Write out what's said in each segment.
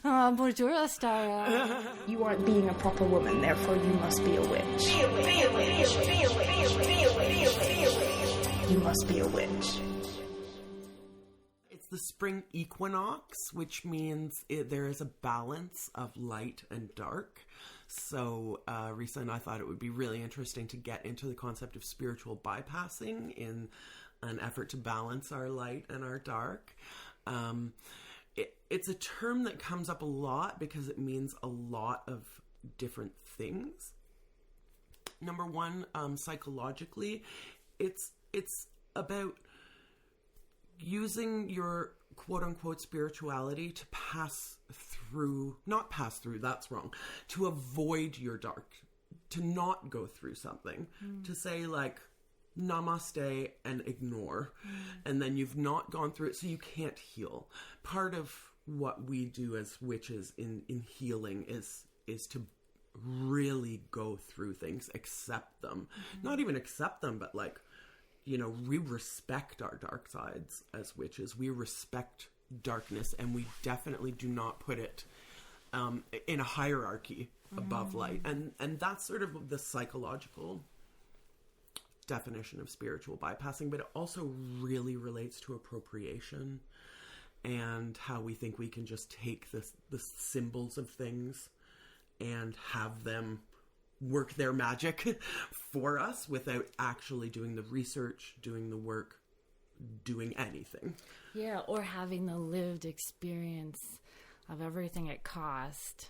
Bonjour, Ostara. You aren't being a proper woman, therefore you must be a witch. You must be a witch. It's the spring equinox, which means there is a balance of light and dark. So Risa and I thought it would be really interesting to get into the concept of spiritual bypassing in an effort to balance our light and our dark. It's a term that comes up a lot because it means a lot of different things. Number one, psychologically, it's about using your quote-unquote spirituality to that's wrong, to avoid your dark, to not go through something, to say like, namaste and ignore, and then you've not gone through it, so you can't heal. Part of what we do as witches in healing is to really go through things, accept them. Not even accept them, but like, we respect our dark sides as witches. We respect darkness, and we definitely do not put it in a hierarchy above light. And that's sort of the psychological definition of spiritual bypassing, but it also really relates to appropriation and how we think we can just take the symbols of things and have them work their magic for us without actually doing the research, doing the work, doing anything. Yeah, or having the lived experience of everything it cost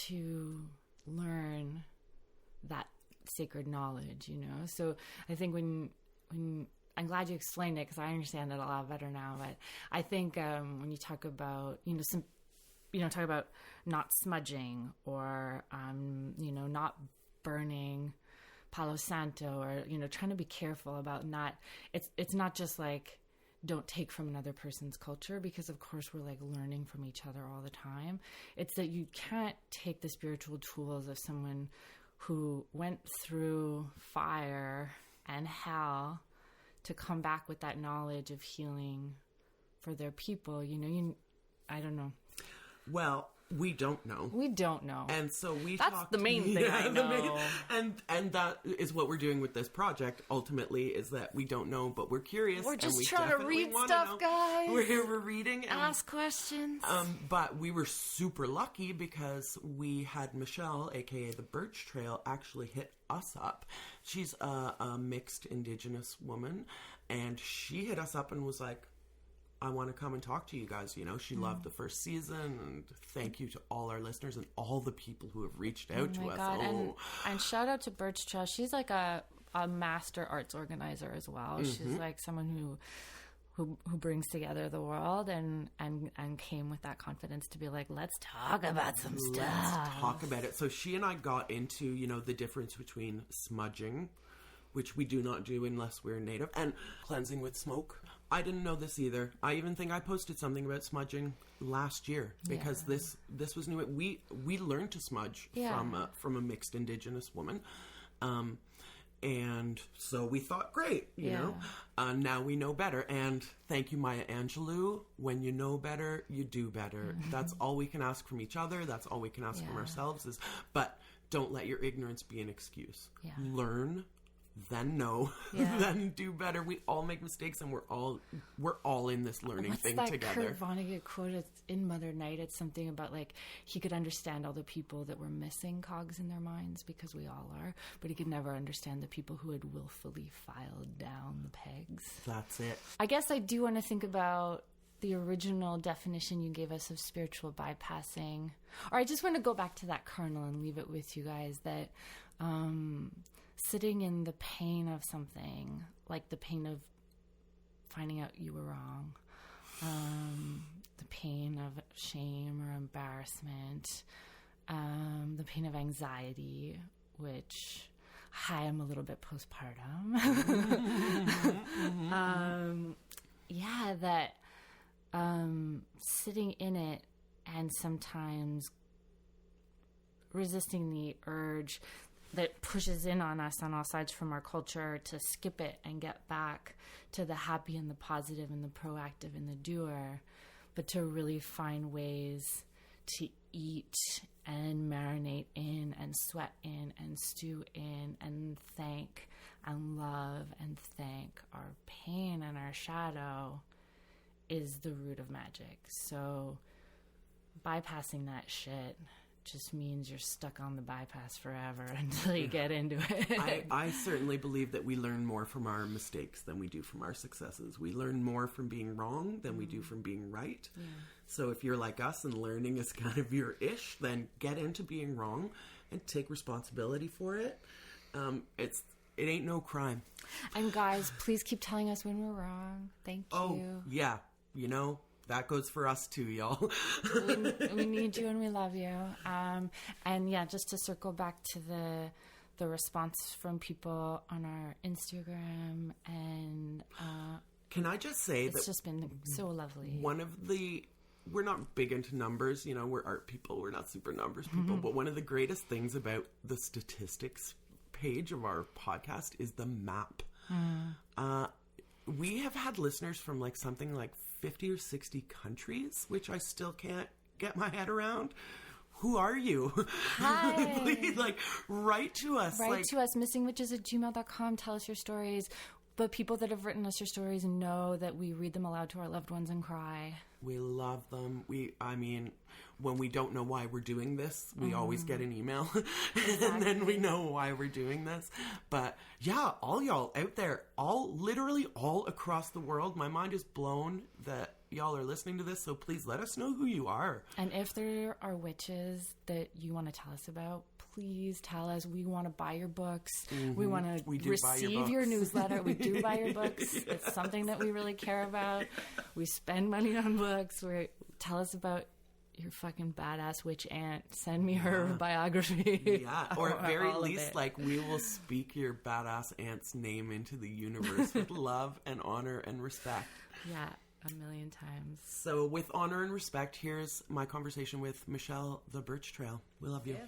to learn that sacred knowledge, So I think when I'm glad you explained it, because I understand it a lot better now. But I think when you talk about, talk about not smudging or, not burning Palo Santo or, trying to be careful about not, it's not just like, don't take from another person's culture, because of course we're like learning from each other all the time. It's that you can't take the spiritual tools of someone who went through fire and hell to come back with that knowledge of healing for their people. I don't know. Well, we don't know. We don't know. And so That's the main thing I know. And that is what we're doing with this project, ultimately, is that we don't know, but we're curious. We're just and we trying to read stuff, guys. We're reading. And, ask questions. But we were super lucky because we had Michelle, a.k.a. the Birch Trail, actually hit us up. She's a mixed Indigenous woman, and she hit us up and was like, I want to come and talk to you guys. She loved the first season, and thank you to all our listeners and all the people who have reached out to us. God. And shout out to Birch Trail. She's like a master arts organizer as well. She's like someone who brings together the world and came with that confidence to be like, let's talk about some stuff. Let's talk about it. So she and I got into, the difference between smudging, which we do not do unless we're native, and cleansing with smoke. I didn't know this either. I even think I posted something about smudging last year because this was new. We learned to smudge from a mixed Indigenous woman. And so we thought, great, you know, now we know better. And thank you, Maya Angelou. When you know better, you do better. That's all we can ask from each other. That's all we can ask from ourselves but don't let your ignorance be an excuse. Learn, then know, then do better. We all make mistakes, and we're all in this learning thing together. Kurt Vonnegut quote? It's in Mother Night. It's something about like he could understand all the people that were missing cogs in their minds, because we all are, but he could never understand the people who had willfully filed down the pegs. That's it. I guess I do want to think about the original definition you gave us of spiritual bypassing. Or I just want to go back to that kernel and leave it with you guys, that sitting in the pain of something, like the pain of finding out you were wrong, the pain of shame or embarrassment, the pain of anxiety, which, hi, I'm a little bit postpartum. That sitting in it and sometimes resisting the urge that pushes in on us on all sides from our culture to skip it and get back to the happy and the positive and the proactive and the doer. but to really find ways to eat and marinate in and sweat in and stew in and thank and love and thank our pain and our shadow is the root of magic. So bypassing that shit just means you're stuck on the bypass forever until you get into it. I certainly believe that we learn more from our mistakes than we do from our successes. We learn more from being wrong than we do from being right. Yeah. So if you're like us and learning is kind of your ish, then get into being wrong and take responsibility for it. It ain't no crime. And guys, please keep telling us when we're wrong. Thank you. Oh, yeah. You know, that goes for us too, y'all. we need you and we love you. And yeah, just to circle back to the response from people on our Instagram, and can I just say it's just been so lovely. We're not big into numbers, you know, we're art people, we're not super numbers people, but one of the greatest things about the statistics page of our podcast is the map. We have had listeners from like something like 50 or 60 countries, which I still can't get my head around. Who are you? Hi. Please, write to us. Write to us, missingwitches@gmail.com. Tell us your stories. But people that have written us your stories know that we read them aloud to our loved ones and cry. We love them. When we don't know why we're doing this, we always get an email. And then we know why we're doing this. But yeah, all y'all out there, literally all across the world, my mind is blown that y'all are listening to this. So please let us know who you are. And if there are witches that you want to tell us about, please tell us. We want to buy your books. We want to receive your newsletter. We do buy your books. It's something that we really care about. We spend money on books. Tell us about your fucking badass witch aunt. Send me her biography. Yeah, or at very least, we will speak your badass aunt's name into the universe with love and honor and respect. Yeah. 1,000,000 times. So with honor and respect, here's my conversation with Michelle, the Birch Trail. We love you.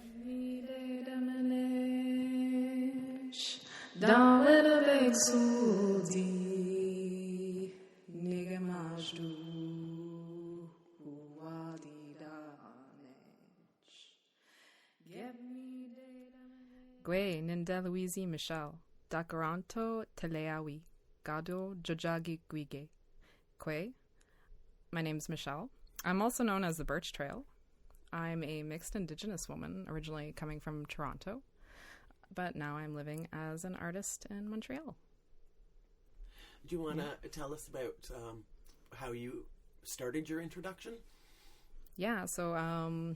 Gwe Ninda Louisi Michelle, Tkaronto Teleawi, Gado Jojagi Gwige. My name's Michelle. I'm also known as the Birch Trail. I'm a mixed Indigenous woman, originally coming from Toronto, but now I'm living as an artist in Montreal. Do you want to tell us about how you started your introduction? Yeah, so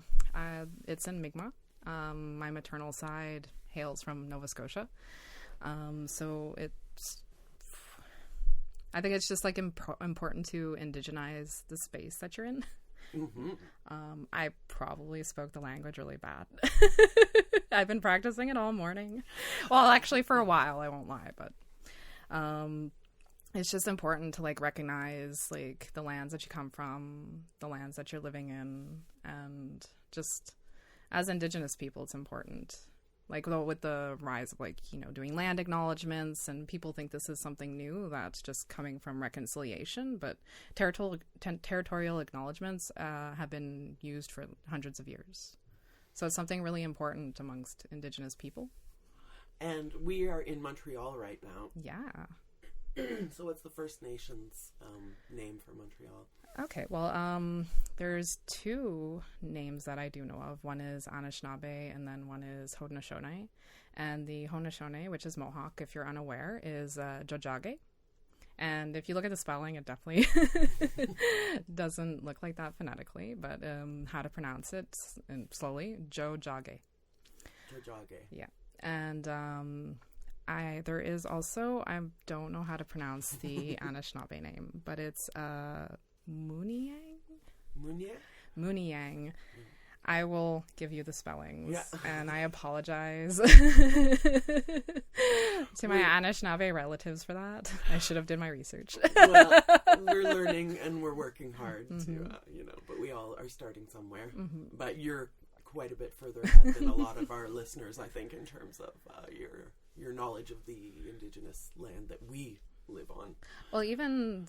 it's in Mi'kmaq. My maternal side hails from Nova Scotia. So I think it's just important to indigenize the space that you're in. I probably spoke the language really bad. I've been practicing it all morning. Well, actually for a while, I won't lie, but it's just important to recognize the lands that you come from, the lands that you're living in, and just as Indigenous people, it's important. With the rise of doing land acknowledgements, and people think this is something new that's just coming from reconciliation, but territorial acknowledgements have been used for hundreds of years. So it's something really important amongst Indigenous people. And we are in Montreal right now. Yeah. So what's the First Nations name for Montreal? Okay, well, there's two names that I do know of. One is Anishinaabe, and then one is Haudenosaunee. And the Haudenosaunee, which is Mohawk, if you're unaware, is Jojage. And if you look at the spelling, it definitely doesn't look like that phonetically, but how to pronounce it slowly, Jojage. Jojage. Yeah. And there is also, I don't know how to pronounce the Anishinaabe name, but it's Mooniang? Mooniang. I will give you the spellings, and I apologize to my Anishinaabe relatives for that. I should have did my research. Well, we're learning and we're working hard to, but we all are starting somewhere. But you're quite a bit further ahead than a lot of our listeners, I think, in terms of your knowledge of the Indigenous land that we live on. Well, even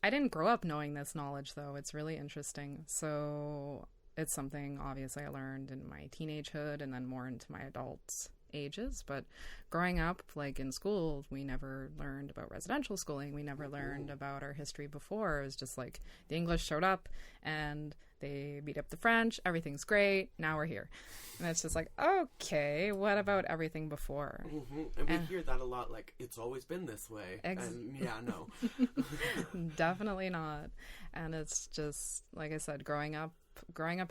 I didn't grow up knowing this knowledge, though. It's really interesting. So it's something, obviously, I learned in my teenagehood and then more into my adult ages. But growing up, like in school, we never learned about residential schooling. We never learned about our history before. It was just like the English showed up and they beat up the French. Everything's great. Now we're here. And it's just like, okay, what about everything before? And we hear that a lot, like, it's always been this way. And yeah, no. Definitely not. And it's just, like I said, growing up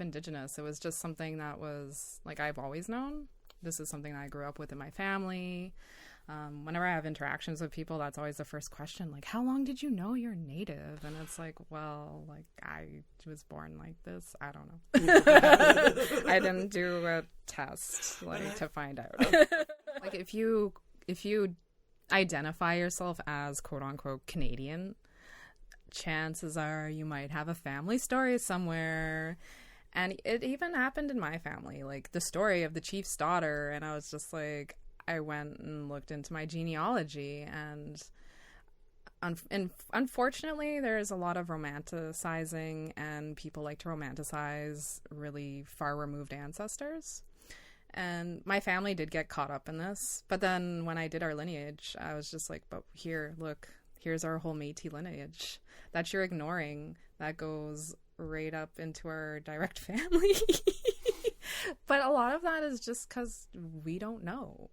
Indigenous, it was just something that was, like, I've always known. This is something that I grew up with in my family. Whenever I have interactions with people, that's always the first question, like, how long did you know you're Native? And it's like, well, like, I was born like this. I don't know. I didn't do a test, like, to find out. Like, if you identify yourself as quote unquote Canadian, chances are you might have a family story somewhere. And it even happened in my family, like the story of the chief's daughter. And I was just like, I went and looked into my genealogy, and unfortunately there's a lot of romanticizing, and people like to romanticize really far removed ancestors. And my family did get caught up in this. But then when I did our lineage, I was just like, but here, look, here's our whole Métis lineage that you're ignoring. That goes right up into our direct family. But a lot of that is just because we don't know.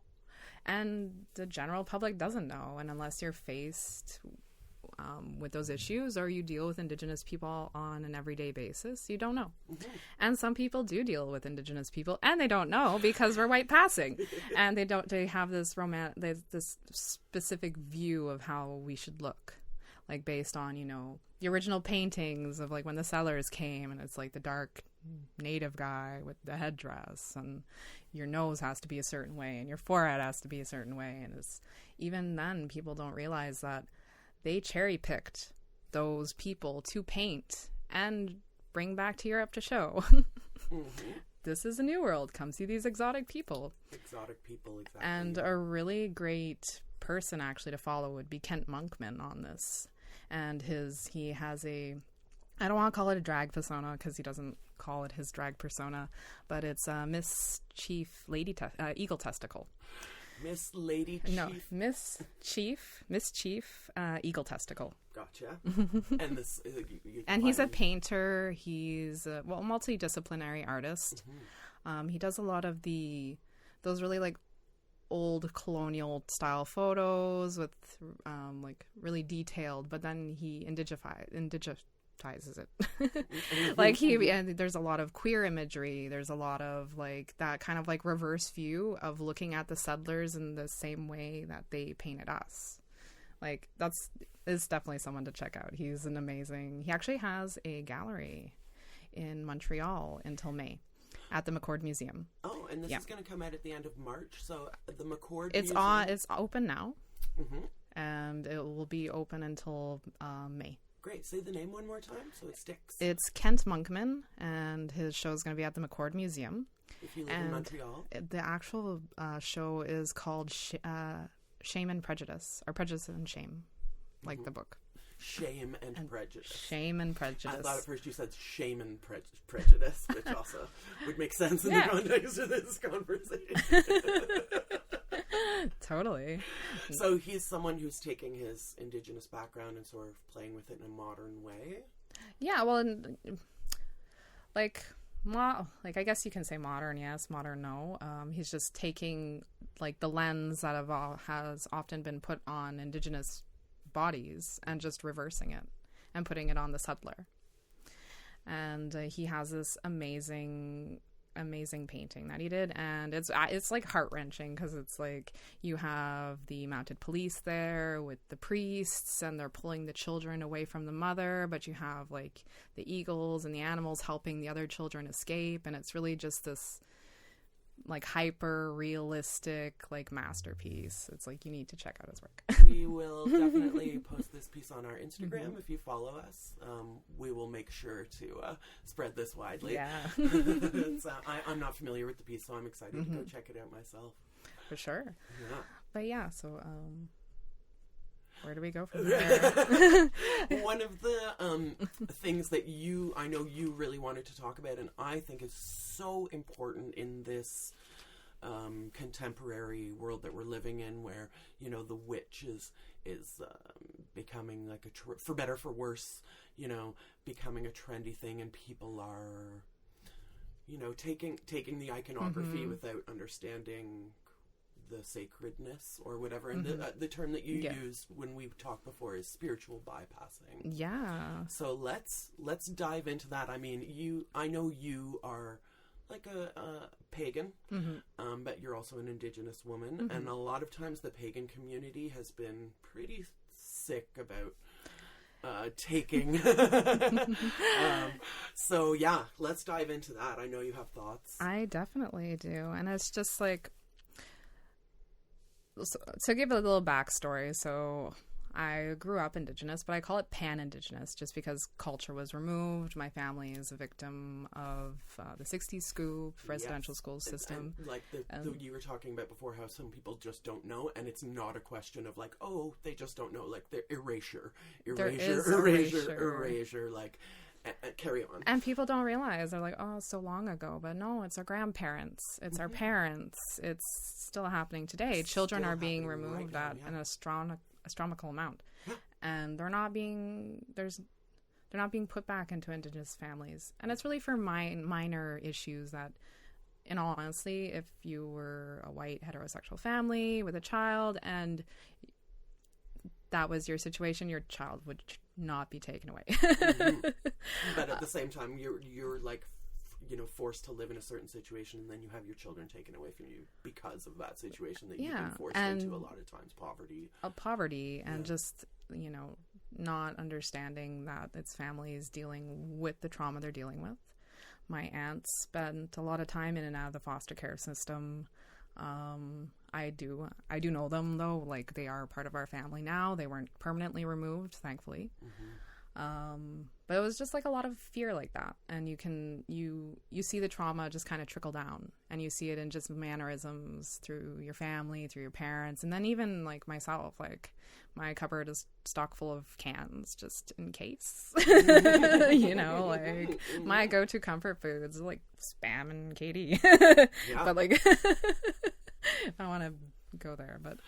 And the general public doesn't know. And unless you're faced with those issues, or you deal with Indigenous people on an everyday basis, you don't know. And some people do deal with Indigenous people, and they don't know because we're white passing. And they have this this specific view of how we should look, like based on, the original paintings of like when the settlers came, and it's like the dark Native guy with the headdress, and your nose has to be a certain way and your forehead has to be a certain way. And it's even then people don't realize that they cherry picked those people to paint and bring back to Europe to show. This is a new world. Come see these exotic people. Exactly. And a really great person actually to follow would be Kent Monkman on this. And he has I don't want to call it a drag persona because he doesn't call it his drag persona, but it's Miss Chief Eagle Testicle. Miss Lady Chief? No, Miss Chief Eagle Testicle. Gotcha. And this, and he's a painter. He's a multidisciplinary artist. He does a lot of those really like old colonial style photos with like really detailed, but then he indigitizes it. Like and there's a lot of queer imagery. There's a lot of like that kind of like reverse view of looking at the settlers in the same way that they painted us. Like is definitely someone to check out. He actually has a gallery in Montreal until May at the McCord Museum. Oh, and this is going to come out at the end of March. So the McCord Museum... It's open now. And it will be open until May. Great. Say the name one more time so it sticks. It's Kent Monkman, and his show is going to be at the McCord Museum. If you live in Montreal. The actual show is called Shame and Prejudice, or Prejudice and Shame, like the book. Shame and Prejudice. Shame and Prejudice. I thought at first you said shame and prejudice, which also would make sense in the context of this conversation. Totally. So he's someone who's taking his Indigenous background and sort of playing with it in a modern way? Yeah, well, I guess you can say modern yes, modern no. He's just taking like the lens that has often been put on Indigenous bodies and just reversing it and putting it on the settler. And he has this amazing painting that he did, and it's like heart-wrenching because it's like you have the mounted police there with the priests, and they're pulling the children away from the mother, but you have like the eagles and the animals helping the other children escape, and it's really just this like hyper realistic like masterpiece. It's like you need to check out his work. We will definitely post this piece on our Instagram. If you follow us, we will make sure to spread this widely. I'm not familiar with the piece, so I'm excited to go check it out myself. For sure. But so where do we go from there? One of the things that I know you really wanted to talk about, and I think is so important in this contemporary world that we're living in, where, you know, the witch is becoming like for better for worse, you know, becoming a trendy thing, and people are, you know, taking the iconography without understanding the sacredness or whatever. And the term that you used when we talked before is spiritual bypassing. Yeah. So let's dive into that. I mean, I know you are like a pagan, but you're also an Indigenous woman, and a lot of times the pagan community has been pretty sick about taking. So yeah, let's dive into that. I know you have thoughts. I definitely do, and it's just like, so, to give a little backstory. So I grew up Indigenous, but I call it pan-Indigenous just because culture was removed. My family is a victim of the 60s scoop residential school system. And like you were talking about before, how some people just don't know, and it's not a question of like, oh, they just don't know. Like, they're erasure, like, carry on. And people don't realize, they're like, oh, so long ago. But no, it's our grandparents. It's our parents. It's still happening today. Children are being removed at an astronomical amount, and they're not being put back into Indigenous families. And it's really for minor issues that, in all honesty, if you were a white heterosexual family with a child and that was your situation, your child would not be taken away. But at the same time, you're like, you know, forced to live in a certain situation, and then you have your children taken away from you because of that situation that you've been forced into a lot of times. Poverty and just, you know, not understanding that it's families dealing with the trauma they're dealing with. My aunts spent a lot of time in and out of the foster care system. I do know them, though. Like, they are part of our family now. They weren't permanently removed, thankfully. But it was just like a lot of fear like that, and you see the trauma just kind of trickle down, and you see it in just mannerisms through your family, through your parents, and then even like myself, like my cupboard is stock full of cans just in case. You know, like my go-to comfort foods like Spam and Katie. But like I want to go there, but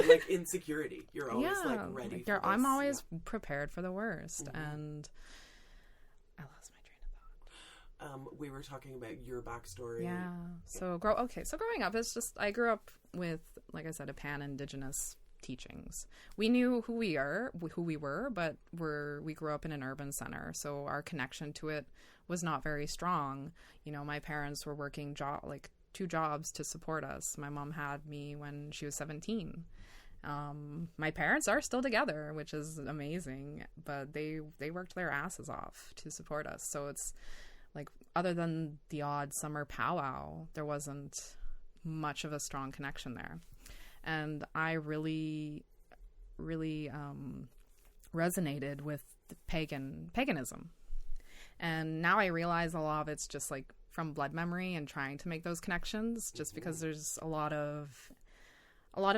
like insecurity, you're always like ready for I'm always prepared for the worst. And I lost my train of thought. We were talking about your backstory. So growing up, it's just, I grew up with, like I said, a pan-Indigenous teachings. We knew who we were, but we grew up in an urban center, so our connection to it was not very strong. You know, my parents were working 2 jobs to support us. My mom had me when she was 17. My parents are still together, which is amazing, but they worked their asses off to support us. So it's like, other than the odd summer powwow, there wasn't much of a strong connection there. And I really, really resonated with the paganism. And now I realize a lot of it's just like from blood memory and trying to make those connections, just because there's a lot of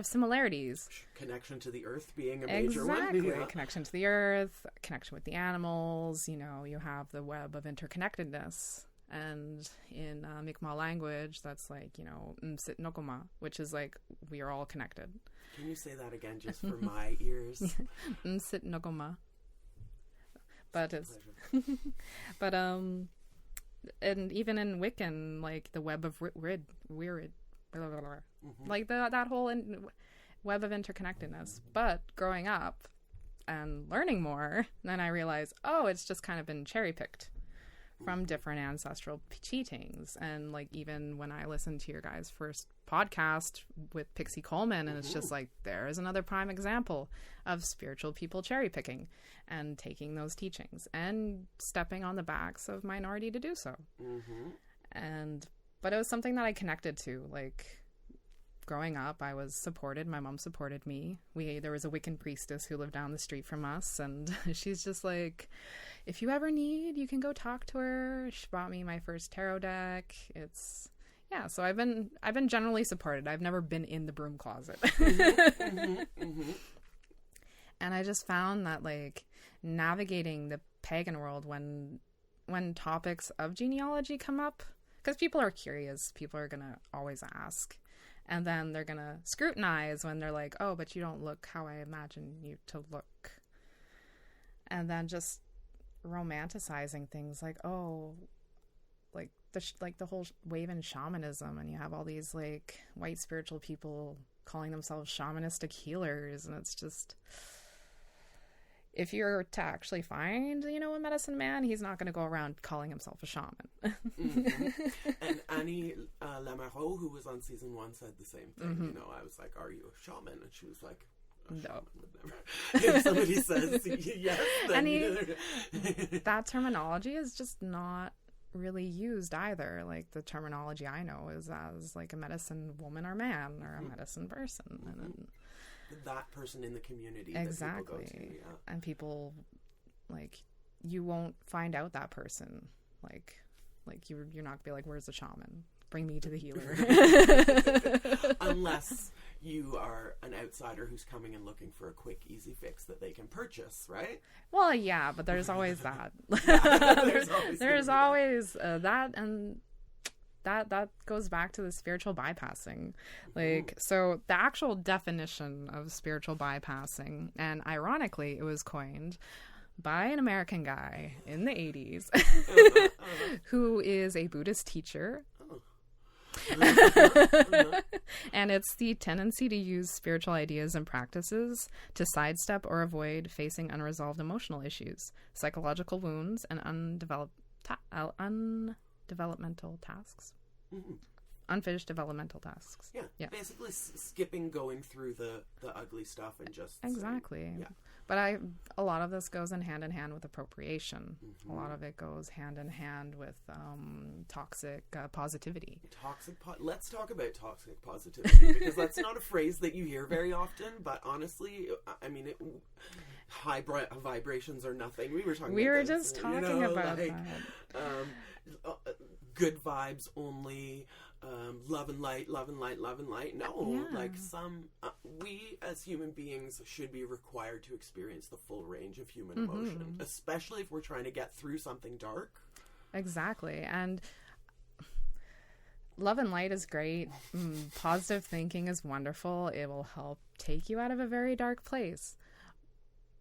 similarities. Connection to the earth being a major one. Exactly. Connection to the earth, connection with the animals. You know, you have the web of interconnectedness. And in Mi'kmaq language, that's like, you know, Msit Nokoma, which is like, we are all connected. Can you say that again, just for my ears? Msit Nokoma. But it's but and even in Wiccan, like the web of weird, like that whole web of interconnectedness. But growing up and learning more, then I realized, oh, it's just kind of been cherry picked from different ancestral teachings. And like, even when I listened to your guys' first podcast with Pixie Coleman, and it's just like, there is another prime example of spiritual people cherry picking and taking those teachings and stepping on the backs of minority to do so. But it was something that I connected to. Like, growing up, I was supported. My mom supported me. There was a Wiccan priestess who lived down the street from us, and she's just like, if you ever need, you can go talk to her. She bought me my first tarot deck. It's, yeah, so I've been generally supported. I've never been in the broom closet. And I just found that, like, navigating the pagan world when topics of genealogy come up, because people are curious, people are gonna always ask, and then they're gonna scrutinize when they're like, oh, but you don't look how I imagine you to look. And then just romanticizing things like, oh, like the whole wave in shamanism, and you have all these like white spiritual people calling themselves shamanistic healers, and it's just, if you're to actually find, you know, a medicine man, he's not going to go around calling himself a shaman. And Annie Lamarot, who was on season 1, said the same thing. You know, I was like, are you a shaman? And she was like, a shaman would never. If somebody says yes, then that terminology is just not really used either. Like, the terminology I know is as like a medicine woman or man, or a medicine person. And then, that person in the community exactly that people go to, yeah. And people, like, you won't find out that person, like you're not gonna be like, where's the shaman, bring me to the healer. Unless you are an outsider who's coming and looking for a quick easy fix that they can purchase, right? Well, yeah, but there's always that. There's always that, and that goes back to the spiritual bypassing. Like, so the actual definition of spiritual bypassing, and ironically, it was coined by an American guy in the 80s who is a Buddhist teacher. And it's the tendency to use spiritual ideas and practices to sidestep or avoid facing unresolved emotional issues, psychological wounds, and undevelopmental tasks. Unfinished developmental tasks. Yeah. Basically skipping going through the ugly stuff and just exactly saying, yeah. But a lot of this goes in hand with appropriation. A lot of it goes hand in hand with toxic positivity. Let's talk about toxic positivity, because that's not a phrase that you hear very often, but honestly, I mean, high vibrations are nothing. We were just talking about like, that. Good vibes only, love and light. No, like we as human beings should be required to experience the full range of human emotion, especially if we're trying to get through something dark. Exactly. And love and light is great. Positive thinking is wonderful. It will help take you out of a very dark place.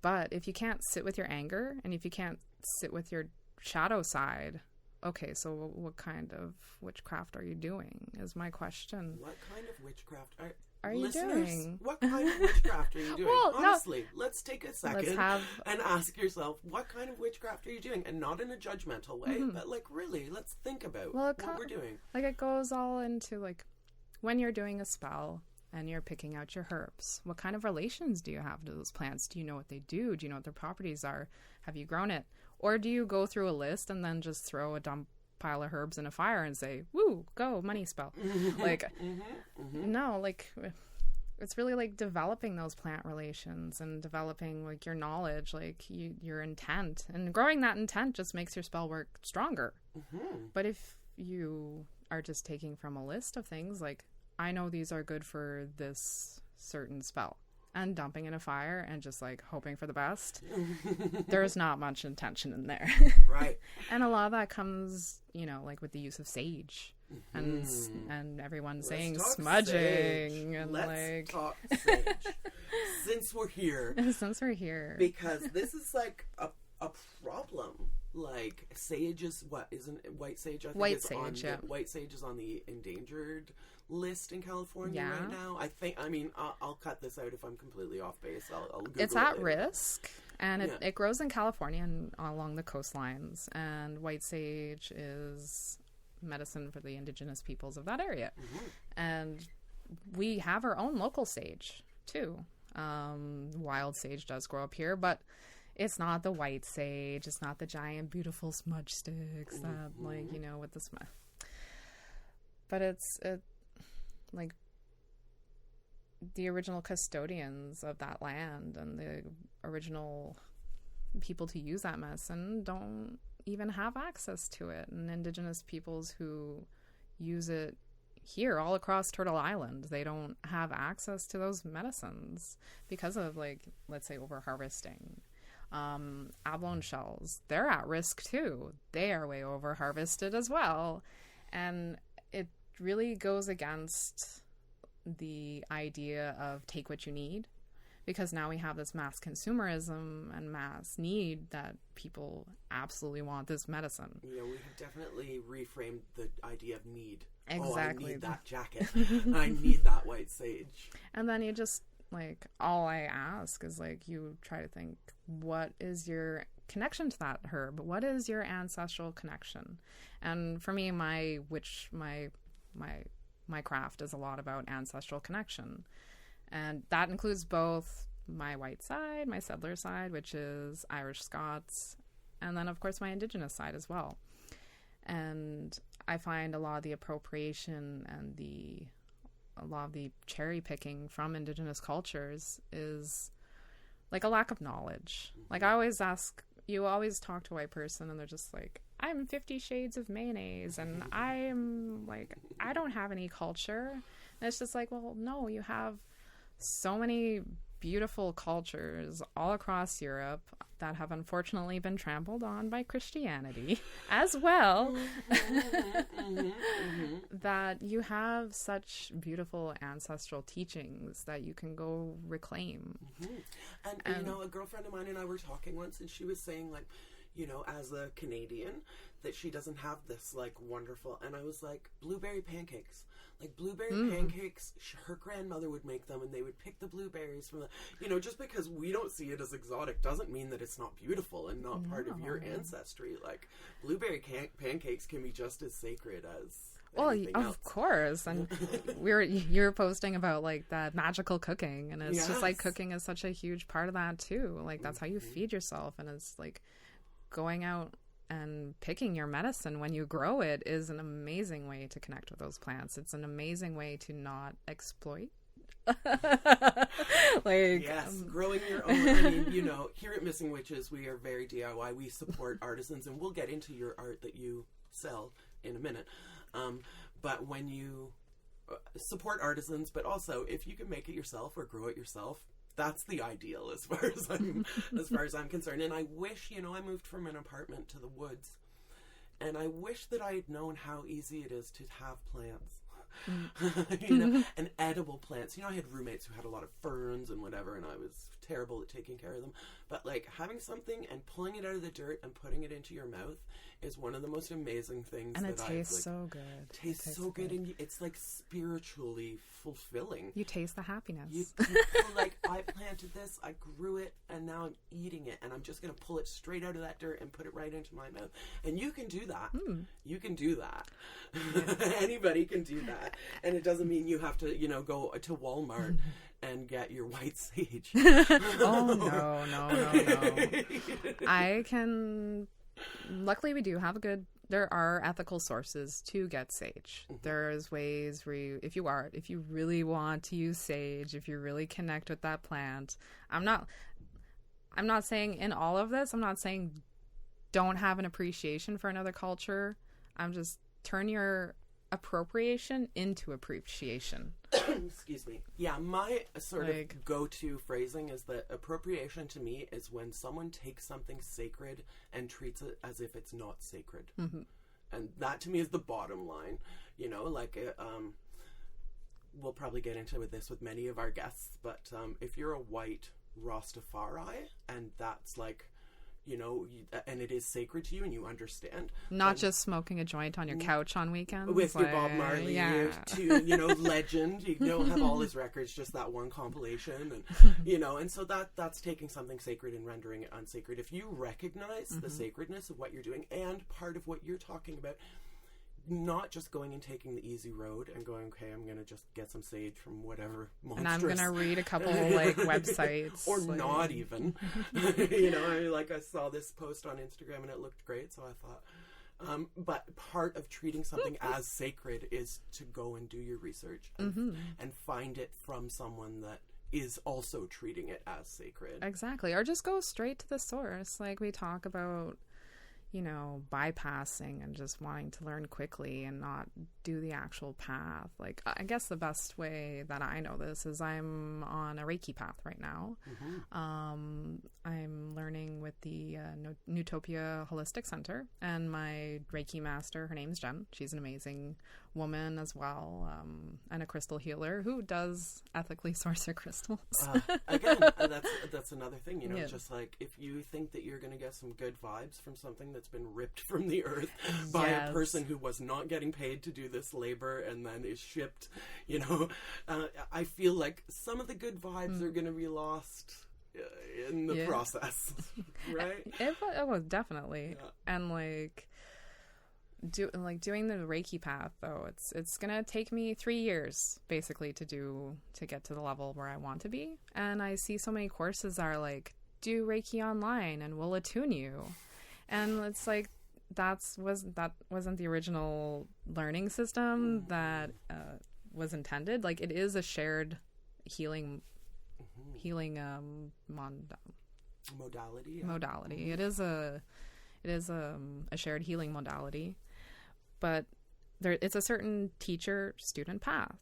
But if you can't sit with your anger, and if you can't sit with your shadow side, okay, so what kind of witchcraft are you doing, is my question. What kind of witchcraft are you doing? What kind of witchcraft are you doing? Well, honestly, let's take a second and ask yourself, what kind of witchcraft are you doing? And not in a judgmental way, but like, really, let's think about what we're doing. Like, it goes all into, like, when you're doing a spell and you're picking out your herbs, what kind of relations do you have to those plants? Do you know what they do? Do you know what their properties are? Have you grown it? Or do you go through a list and then just throw a dump pile of herbs in a fire and say, woo, go, money spell? Like, no, like, it's really like developing those plant relations and developing like your knowledge, like your intent. And growing that intent just makes your spell work stronger. But if you are just taking from a list of things, like, I know these are good for this certain spell, and dumping in a fire and just like hoping for the best, there's not much intention in there. Right. And a lot of that comes, you know, like with the use of sage, and everyone saying smudging sage. and Let's talk sage. Since we're here, because this is like a problem. Like, sage is isn't it white sage? I think white sage, yeah. White sage is on the endangered list in California right now. I mean, I'll cut this out if I'm completely off base. I'll Google it's at risk, and it grows in California and along the coastlines. And white sage is medicine for the Indigenous peoples of that area. And we have our own local sage too. Wild sage does grow up here, but it's not the white sage. It's not the giant, beautiful smudge sticks that, like, you know, with the smudge. But it's like the original custodians of that land and the original people to use that medicine don't even have access to it. And Indigenous peoples who use it here all across Turtle Island, they don't have access to those medicines because of, like, let's say over harvesting. Abalone shells, they're at risk too. They are way over harvested as well. And it really goes against the idea of take what you need, because now we have this mass consumerism and mass need that people absolutely want this medicine. You know, we have definitely reframed the idea of need. Exactly. Oh, I need that jacket. I need that white sage. And then you just, like, all I ask is, like, you try to think, what is your connection to that herb? What is your ancestral connection? And for me, my craft is a lot about ancestral connection. And that includes both my white side, my settler side, which is Irish Scots, and then, of course, my Indigenous side as well. And I find a lot of the appropriation and a lot of the cherry picking from Indigenous cultures is like a lack of knowledge. Like, I always ask, you always talk to a white person and they're just like, I'm 50 shades of mayonnaise and I'm like, I don't have any culture. And it's just like, well, no, you have so many beautiful cultures all across Europe that have unfortunately been trampled on by Christianity as well. That you have such beautiful ancestral teachings that you can go reclaim. And you know, a girlfriend of mine and I were talking once, and she was saying, like, you know, as a Canadian, that she doesn't have this, like, wonderful, and I was like, blueberry pancakes. Like, blueberry pancakes, her grandmother would make them, and they would pick the blueberries from the, you know, just because we don't see it as exotic doesn't mean that it's not beautiful and not part of your ancestry. Like, blueberry pancakes can be just as sacred as anything else. Of course. And you're posting about, like, that magical cooking, and it's just like cooking is such a huge part of that too. Like, that's how you feed yourself, and it's like going out and picking your medicine when you grow it is an amazing way to connect with those plants. It's an amazing way to not exploit. Like, yes, growing your own. I mean, you know, here at Missing Witches, we are very DIY. We support artisans, and we'll get into your art that you sell in a minute. But when you support artisans, but also if you can make it yourself or grow it yourself, that's the ideal as far as I'm concerned. And I wish, you know, I moved from an apartment to the woods, and I wish that I had known how easy it is to have plants. You know, and edible plants. You know, I had roommates who had a lot of ferns and whatever, and I was terrible at taking care of them. But, like, having something and pulling it out of the dirt and putting it into your mouth is one of the most amazing things. And it tastes so good. Tastes so good, and it's, like, spiritually fulfilling. You taste the happiness. You like, I planted this, I grew it, and now I'm eating it, and I'm just going to pull it straight out of that dirt and put it right into my mouth. And you can do that. You can do that. Yeah. Anybody can do that. And it doesn't mean you have to, you know, go to Walmart and get your white sage. Oh, no. I can... Luckily, we do have there are ethical sources to get sage. There's ways where if you really want to use sage, if you really connect with that plant, I'm not saying in all of this, I'm not saying don't have an appreciation for another culture. I'm just turn your appropriation into appreciation. Excuse me. Yeah, my sort of go-to phrasing is that appropriation to me is when someone takes something sacred and treats it as if it's not sacred. And that to me is the bottom line. You know, like, we'll probably get into this with many of our guests, but if you're a white Rastafari and that's like, you know, and it is sacred to you and you understand. Not just smoking a joint on your couch on weekends. With your Bob Marley, you know, legend. You don't have all his records, just that one compilation. And, you know, and so that's taking something sacred and rendering it unsacred. If you recognize the sacredness of what you're doing and part of what you're talking about, not just going and taking the easy road and going, okay, I'm going to just get some sage from whatever monstrous. And I'm going to read a couple, like, websites. Or like... not even. You know, I saw this post on Instagram and it looked great, so I thought. But part of treating something as sacred is to go and do your research and find it from someone that is also treating it as sacred. Exactly. Or just go straight to the source. Like we talk about... you know, bypassing and just wanting to learn quickly and not do the actual path. Like, I guess the best way that I know this is I'm on a Reiki path right now. I'm learning with the Tiohtià Holistic Center, and my Reiki master, her name's Jen. She's an amazing woman as well, and a crystal healer who does ethically source her crystals. Again, that's another thing, you know, just like if you think that you're going to get some good vibes from something that's been ripped from the earth by a person who was not getting paid to do this labor and then is shipped, you know, I feel like some of the good vibes are going to be lost in the process, right? It was definitely. And like doing the Reiki path, though, it's gonna take me 3 years basically to get to the level where I want to be. And I see so many courses are like, do Reiki online and we'll attune you, and it's like that wasn't the original learning system that was intended. Like, it is a shared healing modality. It is a shared healing modality, but it's a certain teacher-student path.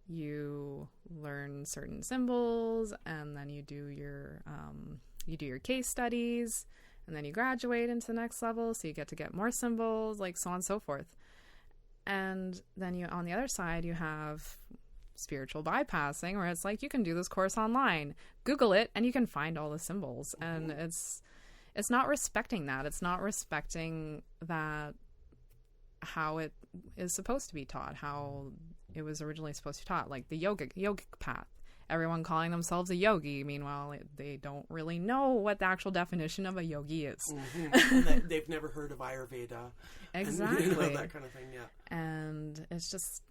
You learn certain symbols, and then you do your case studies, and then you graduate into the next level, so you get more symbols, like so on and so forth. And then on the other side, you have spiritual bypassing, where it's like, you can do this course online, Google it, and you can find all the symbols. And it's not respecting that. It's not respecting that how it is supposed to be taught, how it was originally supposed to be taught, like the yogic path. Everyone calling themselves a yogi, meanwhile they don't really know what the actual definition of a yogi is. And they've never heard of Ayurveda. Exactly. And, you know, that kind of thing, And it's just,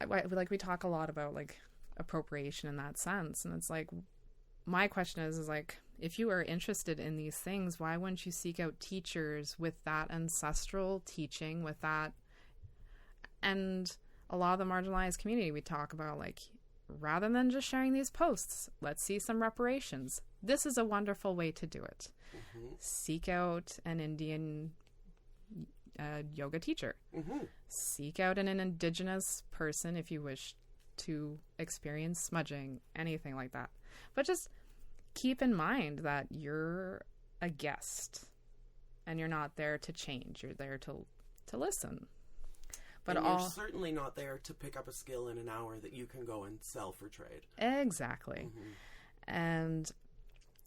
like, we talk a lot about like appropriation in that sense, and it's like, my question is like, if you are interested in these things, why wouldn't you seek out teachers with that ancestral teaching, with that? And a lot of the marginalized community we talk about, like, rather than just sharing these posts, let's see some reparations. This is a wonderful way to do it. Seek out an Indian yoga teacher. Seek out an Indigenous person if you wish to experience smudging, anything like that. But just keep in mind that you're a guest and you're not there to change. You're there to listen. But and you're certainly not there to pick up a skill in an hour that you can go and sell for trade. Exactly. And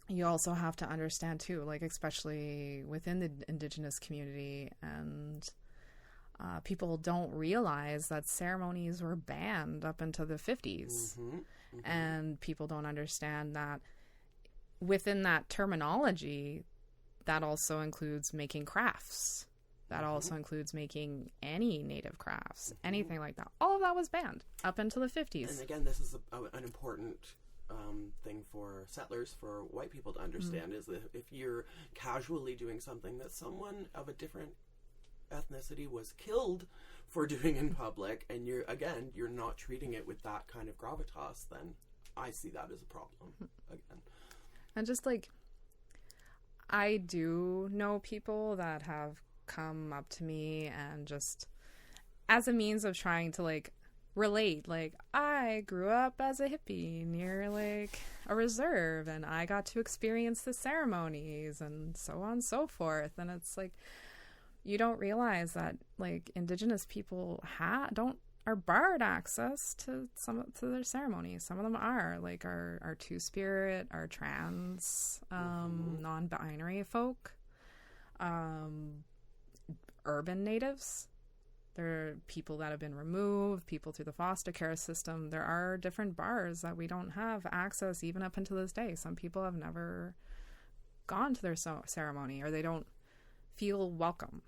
you also have to understand too, like, especially within the Indigenous community, and people don't realize that ceremonies were banned up until the 50s. And people don't understand that within that terminology, that also includes making crafts. That also includes making any native crafts, anything like that. All of that was banned up until the 50s. And again, this is an important thing for settlers, for white people to understand, is that if you're casually doing something that someone of a different ethnicity was killed for doing in public, and you're not treating it with that kind of gravitas, then I see that as a problem again. And just like, I do know people that have come up to me and just as a means of trying to like relate, like, I grew up as a hippie near like a reserve and I got to experience the ceremonies and so on and so forth. And it's like, you don't realize that like Indigenous people are barred access to their ceremonies. Some of them are like our two-spirit, our trans, non-binary folk, urban natives. There are people that have been removed, people through the foster care system. There are different bars that we don't have access even up until this day. Some people have never gone to their ceremony, or they don't feel welcome.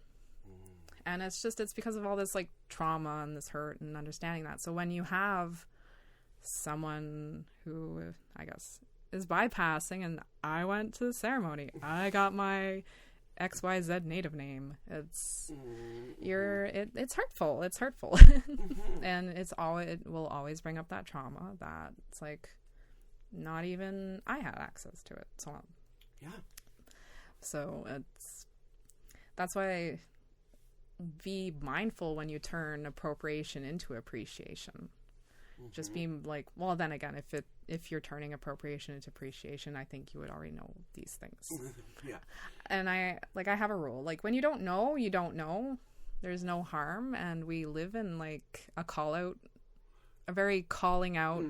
And it's because of all this like trauma and this hurt and understanding that. So when you have someone who, I guess, is bypassing, and I went to the ceremony, I got my XYZ native name, it's hurtful. It's hurtful. And it will always bring up that trauma that it's like not even I had access to it. So So that's why be mindful when you turn appropriation into appreciation. Just being like, well, then again, if you're turning appropriation into appreciation, I think you would already know these things. Yeah. And I have a rule. Like, when you don't know, you don't know. There's no harm. And we live in like a very calling out,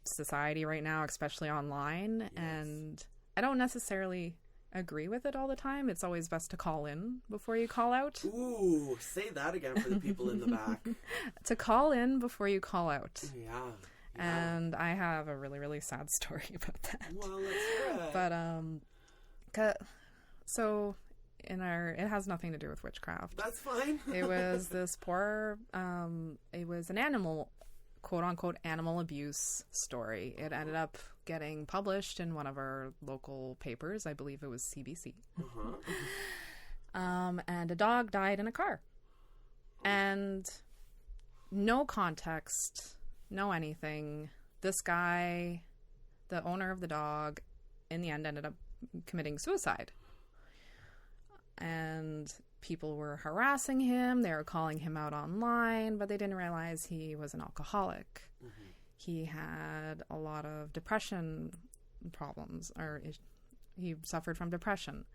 society right now, especially online. Yes. And I don't necessarily agree with it all the time. It's always best to call in before you call out. Ooh, say that again for the people in the back. To call in before you call out. Yeah. And I have a really, really sad story about that. Well, let's hear it. But so it has nothing to do with witchcraft. That's fine. It was this poor it was an animal, quote unquote, animal abuse story. It ended up getting published in one of our local papers. I believe it was CBC. And a dog died in a car. And no context, no anything. This guy, the owner of the dog, in the end ended up committing suicide. And people were harassing him. They were calling him out online, but they didn't realize he was an alcoholic. He had a lot of depression problems, or he suffered from depression.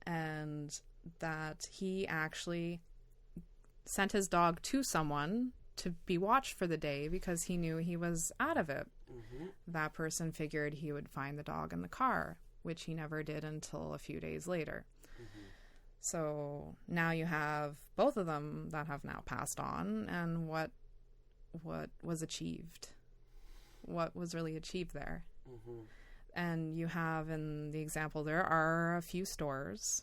And that he actually sent his dog to someone to be watched for the day because he knew he was out of it. That person figured he would find the dog in the car, which he never did until a few days later. So now you have both of them that have now passed on, and what was achieved? What was really achieved there? And you have, in the example, there are a few stores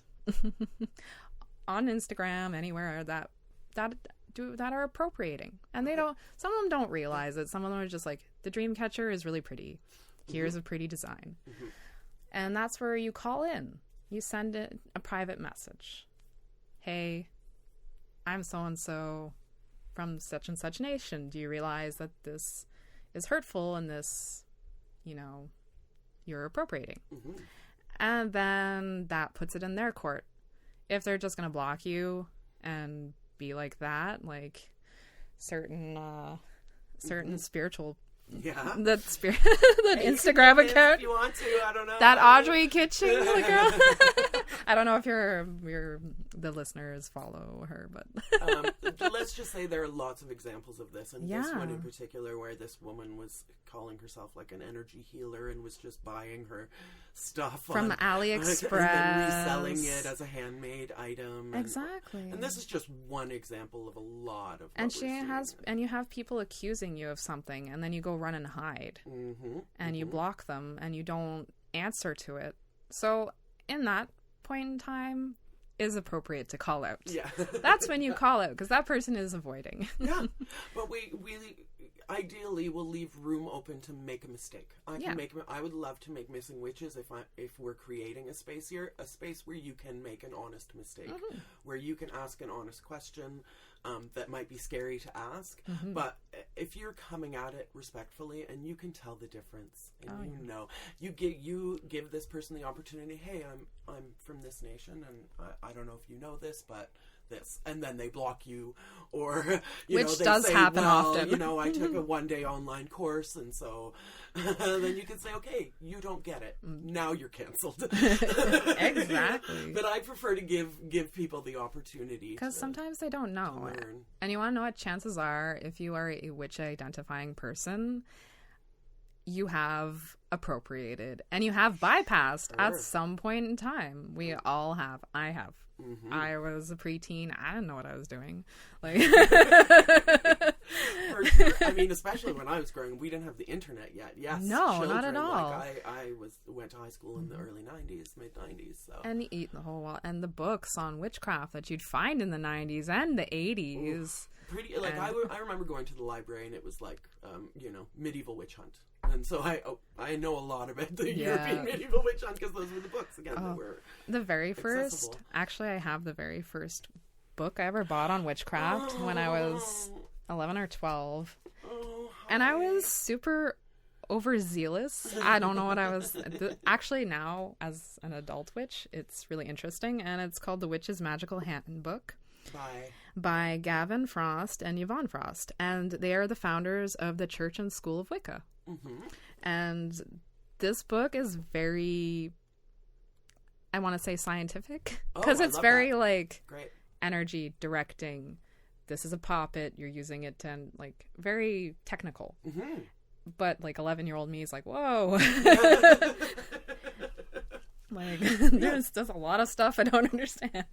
on Instagram, anywhere, that are appropriating, and they don't. Some of them don't realize it. Some of them are just like, the dream catcher is really pretty. Here's a pretty design, and that's where you call in. You send it a private message. Hey, I'm so and so from such and such nation. Do you realize that this is hurtful and this, you're appropriating? And then that puts it in their court. If they're just going to block you and be like that, like certain spiritual, that Instagram account, if you want to, I don't know, that Audrey Kitchen, the girl. I don't know if the listeners follow her, but let's just say there are lots of examples of this, and this one in particular, where this woman was calling herself like an energy healer and was just buying her stuff from AliExpress and then reselling it as a handmade item. Exactly. And this is just one example of a lot of. And you have people accusing you of something, and then you go run and hide, and you block them, and you don't answer to it. So in that point in time, is appropriate to call out. Yeah. That's when you call out, because that person is avoiding. Yeah. But we ideally will leave room open to make a mistake. I would love to make Missing Witches if we're creating a space here, a space where you can make an honest mistake, where you can ask an honest question that might be scary to ask, but if you're coming at it respectfully and you can tell the difference, and you give this person the opportunity, hey, I'm from this nation, and I don't know if you know this, but this, and then they block you, or which they does say, happen often. I took a one-day online course, and so then you can say, okay, you don't get it, now you're canceled. Exactly. But I prefer to give people the opportunity, because sometimes they don't know. And you want to know what chances are, if you are a witch identifying person, you have appropriated and you have bypassed at some point in time. We all have. I have. I was a preteen. I didn't know what I was doing. Like, for sure. I mean, especially when I was growing, we didn't have the internet yet. Yes, no, children, not at all. Like I went to high school in the early '90s, mid '90s. So, and eat the whole while, and the books on witchcraft that you'd find in the '90s and the '80s. Pretty like I remember going to the library, and it was like medieval witch hunt. And so I know a lot about the European medieval witch hunt, because those were the books again that were the very accessible. First. Actually, I have the very first book I ever bought on witchcraft when I was 11 or 12, and I was super overzealous. I don't know what I was... Actually, now, as an adult witch, it's really interesting, and it's called The Witch's Magical Handbook. By Gavin Frost and Yvonne Frost. And they are the founders of the Church and School of Wicca. And this book is very... I want to say scientific. Because it's very, that. Like... Great. Energy directing. This is a poppet. You're using it to, like, very technical. But, like, 11-year-old me is like, whoa. Like, there's a lot of stuff I don't understand.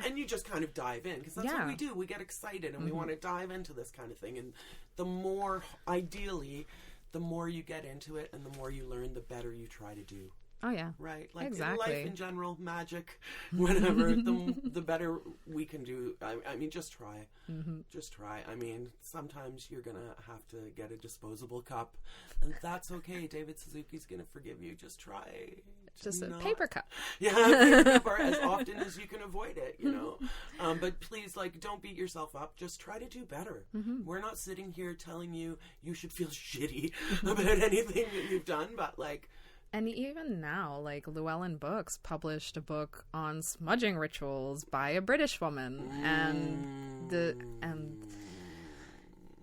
And you just kind of dive in, because that's what we do. We get excited, and we want to dive into this kind of thing. And the more, ideally, the more you get into it and the more you learn, the better you try to do. Oh, yeah. Right? Like, exactly. in life in general, magic, whatever, the better we can do. I mean, just try. Just try. I mean, sometimes you're going to have to get a disposable cup, and that's okay. David Suzuki's going to forgive you. Just try. Just a paper cup. Yeah, paper cup, or as often as you can avoid it, you know. But please, like, don't beat yourself up. Just try to do better. We're not sitting here telling you should feel shitty about anything that you've done, but, like... And even now, like, Llewellyn Books published a book on smudging rituals by a British woman.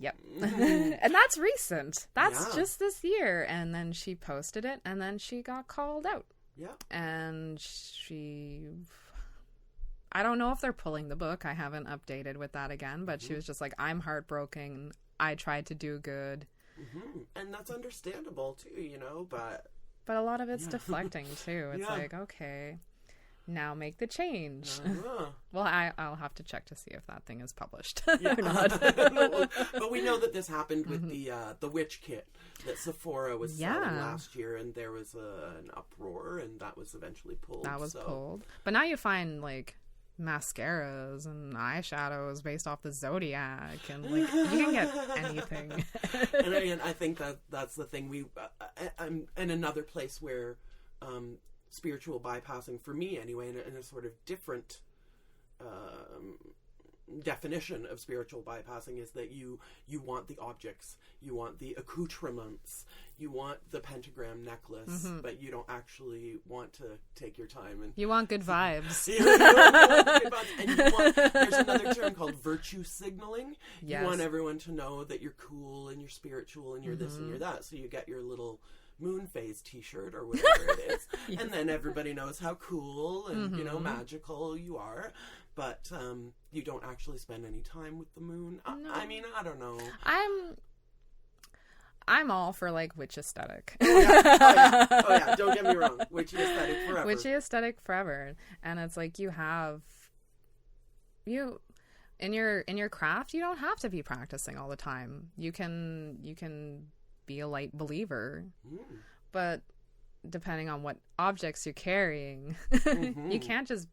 Yep. And that's recent. That's just this year. And then she posted it, and then she got called out. Yeah. And I don't know if they're pulling the book. I haven't updated with that again, but she was just like, I'm heartbroken. I tried to do good. And that's understandable too, you know, but a lot of it's deflecting too. It's like, okay, now make the change. Well, I'll have to check to see if that thing is published or not. But we know that this happened with the witch kit that Sephora was selling last year, and there was an uproar, and that was eventually pulled. Pulled. But now you find, like, mascaras and eyeshadows based off the zodiac, and, like, you can get anything. And I think that's the thing. I'm in another place where spiritual bypassing, for me anyway, in a sort of different definition of spiritual bypassing, is that you want the objects, you want the accoutrements, you want the pentagram necklace, but you don't actually want to take your time, and you want good vibes. And there's another term called virtue signaling. Yes. You want everyone to know that you're cool and you're spiritual and you're this and you're that, so you get your little moon phase t-shirt or whatever it is, and then everybody knows how cool and you know, magical you are, but you don't actually spend any time with the moon. No. I mean, I don't know. I'm all for, like, witch aesthetic. Oh yeah. Don't get me wrong. Witchy aesthetic forever. Witchy aesthetic forever. And it's like, in your craft, you don't have to be practicing all the time. You can be a light believer, but depending on what objects you're carrying, you can't just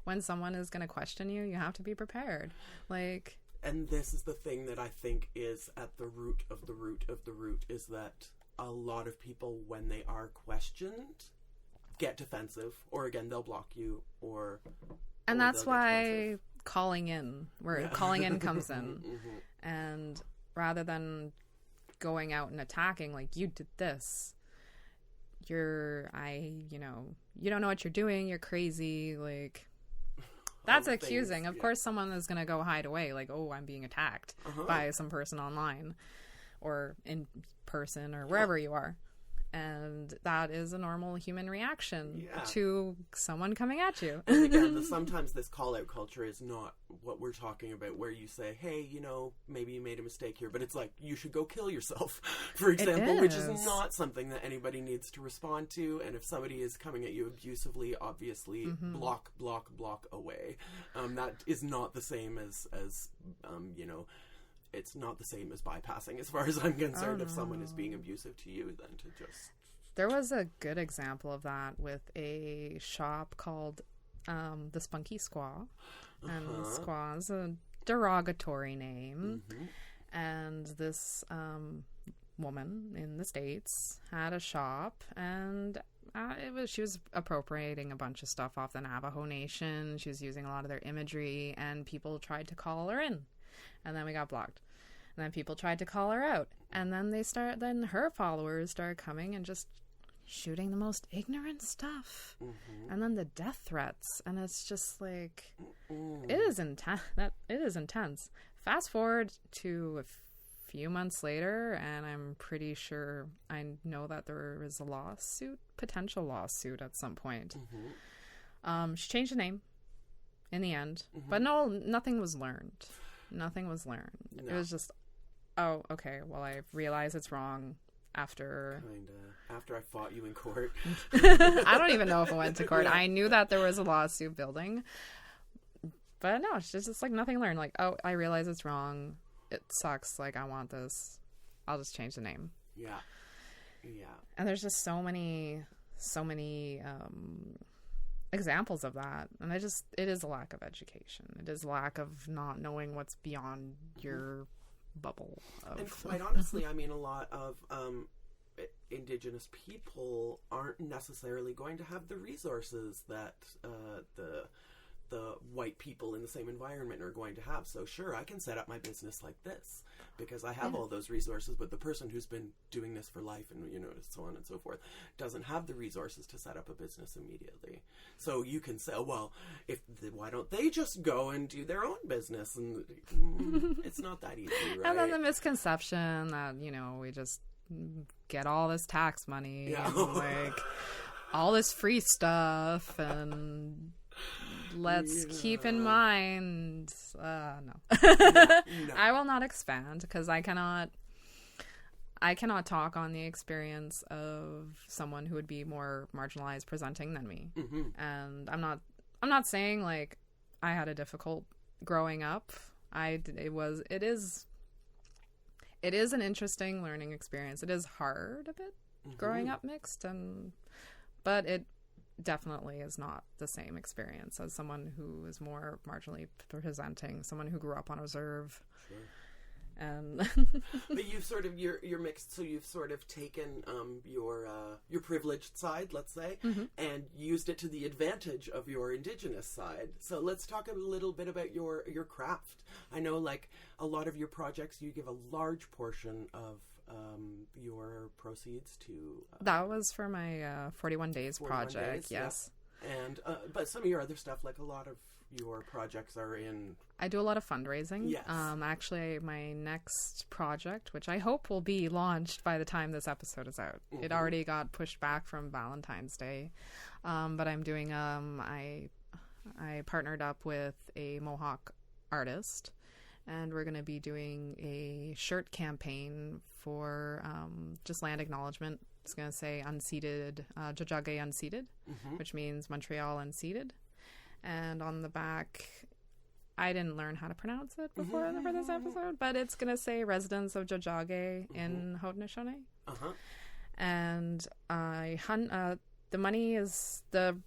when someone is going to question you, you have to be prepared. Like, and this is the thing that I think is at the root of the root of the root, is that a lot of people, when they are questioned, get defensive, or again, they'll block you, and that's why calling in comes in. And rather than going out and attacking, like, you did this, you don't know what you're doing, you're crazy, like, that's accusing. Of course someone is going to go hide away, like, oh, I'm being attacked by some person online or in person or wherever you are. And that is a normal human reaction to someone coming at you. And again, sometimes this call-out culture is not what we're talking about, where you say, hey, you know, maybe you made a mistake here, but it's like, you should go kill yourself, for example, which is not something that anybody needs to respond to. And if somebody is coming at you abusively, obviously, block away. That is not the same as you know, it's not the same as bypassing, as far as I'm concerned. If someone is being abusive to you, then to just... There was a good example of that with a shop called the Spunky Squaw. And Squaw is a derogatory name. And this woman in the States had a shop, and she was appropriating a bunch of stuff off the Navajo Nation. She was using a lot of their imagery, and people tried to call her in. And then we got blocked. And And then people tried to call her out. And then her followers started coming and just shooting the most ignorant stuff. And then the death threats. And it's just like, it is intense. It is intense. Fast forward to a few months later, and I'm pretty sure I know that there is a potential lawsuit at some point. She changed the name in the end. But no, nothing was learned. Nothing was learned. No. It was just, oh, okay, well, I realize it's wrong after I fought you in court. I don't even know if I went to court. I knew that there was a lawsuit building, but no, it's just like nothing learned. Like, oh, I realize it's wrong. It sucks. Like, I want this. I'll just change the name. Yeah. And there's just so many examples of that, and it is a lack of education. It is a lack of not knowing what's beyond your bubble. And quite honestly, I mean, a lot of Indigenous people aren't necessarily going to have the resources that the white people in the same environment are going to have. So sure, I can set up my business like this because I have all those resources, but the person who's been doing this for life and, so on and so forth doesn't have the resources to set up a business immediately. So you can say, well, why don't they just go and do their own business? And it's not that easy, right? And then the misconception that, we just get all this tax money and like all this free stuff, and let's keep in mind, no. I will not expand because I cannot talk on the experience of someone who would be more marginalized presenting than me. And I'm not saying like I had a difficult growing up. It is an interesting learning experience. It is hard a bit growing up mixed, but it definitely is not the same experience as someone who is more marginally presenting, someone who grew up on a reserve. Sure. And but you've sort of you're mixed, so you've sort of taken your privileged side, let's say, and used it to the advantage of your Indigenous side. So let's talk a little bit about your craft. I know, like, a lot of your projects, you give a large portion of your proceeds to that was for my 41 days project. Yes. Yeah. And but some of your other stuff, like a lot of your projects are in, I do a lot of fundraising. Yes. Actually, my next project, which I hope will be launched by the time this episode is out, it already got pushed back from Valentine's Day, but I'm doing I partnered up with a Mohawk artist, and we're going to be doing a shirt campaign for just land acknowledgement. It's going to say unceded, Tiohtià unceded, which means Montreal unceded. And on the back, I didn't learn how to pronounce it before for this episode, but it's going to say residents of Tiohtià in Haudenosaunee. And the money is, the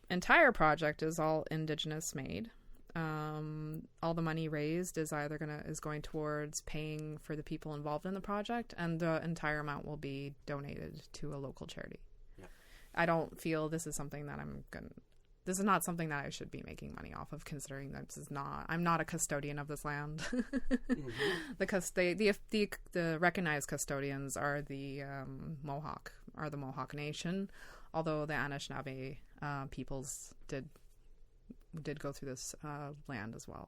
entire project is all Indigenous made. All the money raised is going towards paying for the people involved in the project, and the entire amount will be donated to a local charity. Yeah. I don't feel this is something that this is not something that I should be making money off of, considering that I'm not a custodian of this land. The recognized custodians are the Mohawk Nation, although the Anishinaabe peoples did go through this land as well.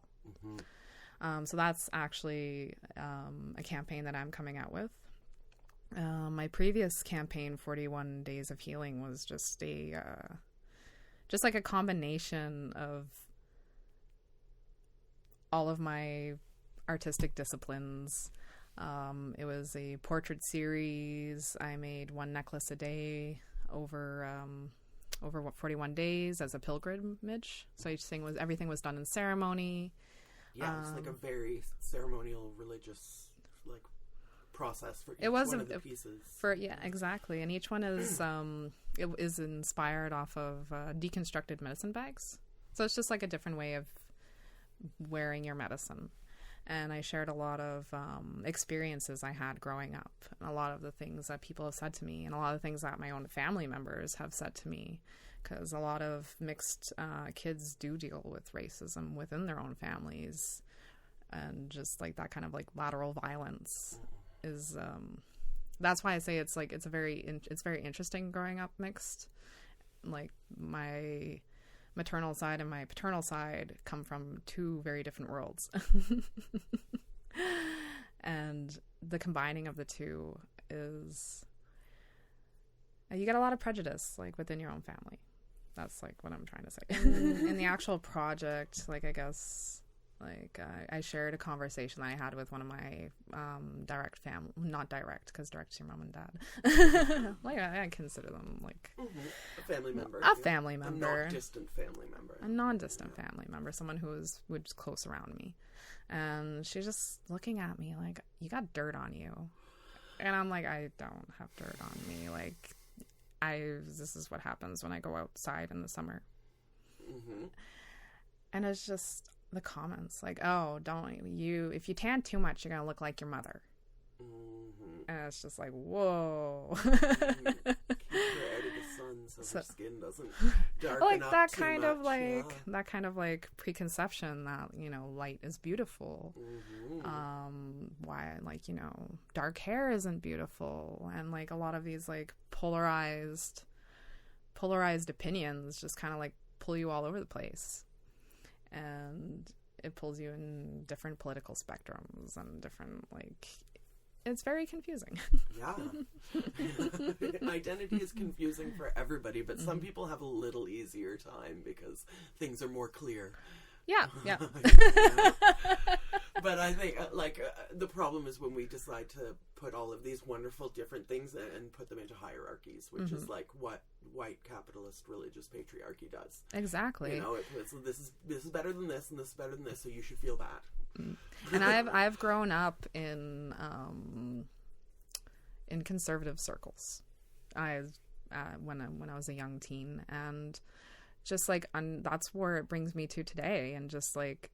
So that's actually a campaign that I'm coming out with. My previous campaign, 41 Days of Healing, was just like a combination of all of my artistic disciplines. It was a portrait series. I made one necklace a day over 41 days as a pilgrimage. So everything was done in ceremony. Yeah, it's like a very ceremonial, religious, like, process for each one of the pieces. Exactly. And each one is it is inspired off of deconstructed medicine bags. So it's just like a different way of wearing your medicine. And I shared a lot of experiences I had growing up, and a lot of the things that people have said to me, and a lot of things that my own family members have said to me, because a lot of mixed kids do deal with racism within their own families. and just like that kind of like lateral violence is that's why I say it's like it's very interesting growing up mixed. Like my maternal side and my paternal side come from two very different worlds. And the combining of the two is, you get a lot of prejudice like within your own family. That's like what I'm trying to say. In the actual project, like I guess like I shared a conversation that I had with one of my direct family, not direct because direct to your mom and dad. Like I consider them like a family member. A family member. A non-distant family member. A non-distant family member. Someone who was close around me. And she's just looking at me like, you got dirt on you. And I'm like, I don't have dirt on me. Like, this is what happens when I go outside in the summer. And it's just the comments like, oh, if you tan too much, you're going to look like your mother. And it's just like, whoa. Keep her out of the sun so her skin doesn't darken like up that too kind much. of like that kind of like preconception that, you know, light is beautiful. Why, like, you know, dark hair isn't beautiful, and like a lot of these like polarized opinions just kind of like pull you all over the place, and it pulls you in different political spectrums and different like. It's very confusing. Yeah. Identity is confusing for everybody, but some people have a little easier time because things are more clear. Yeah. But I think, the problem is when we decide to put all of these wonderful different things and put them into hierarchies, which is like what white capitalist religious patriarchy does. Exactly. You know, this is better than this, and this is better than this, so you should feel that. And I've grown up in conservative circles. When I was a young teen, and just like that's where it brings me to today, and just like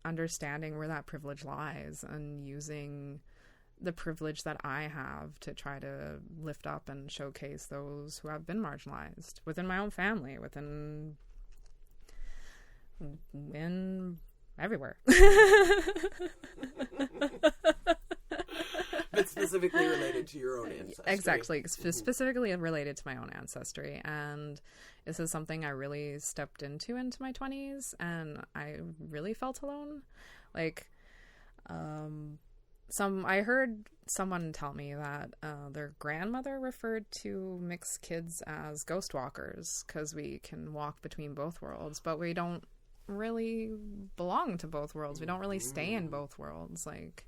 understanding where that privilege lies and using the privilege that I have to try to lift up and showcase those who have been marginalized within my own family, in everywhere. But specifically related to your own ancestry. Exactly. Specifically related to my own ancestry. And this is something I really stepped into my 20s, and I really felt alone. Like, I heard someone tell me that their grandmother referred to mixed kids as ghost walkers because we can walk between both worlds, but we don't really belong to both worlds. We don't really stay in both worlds. Like,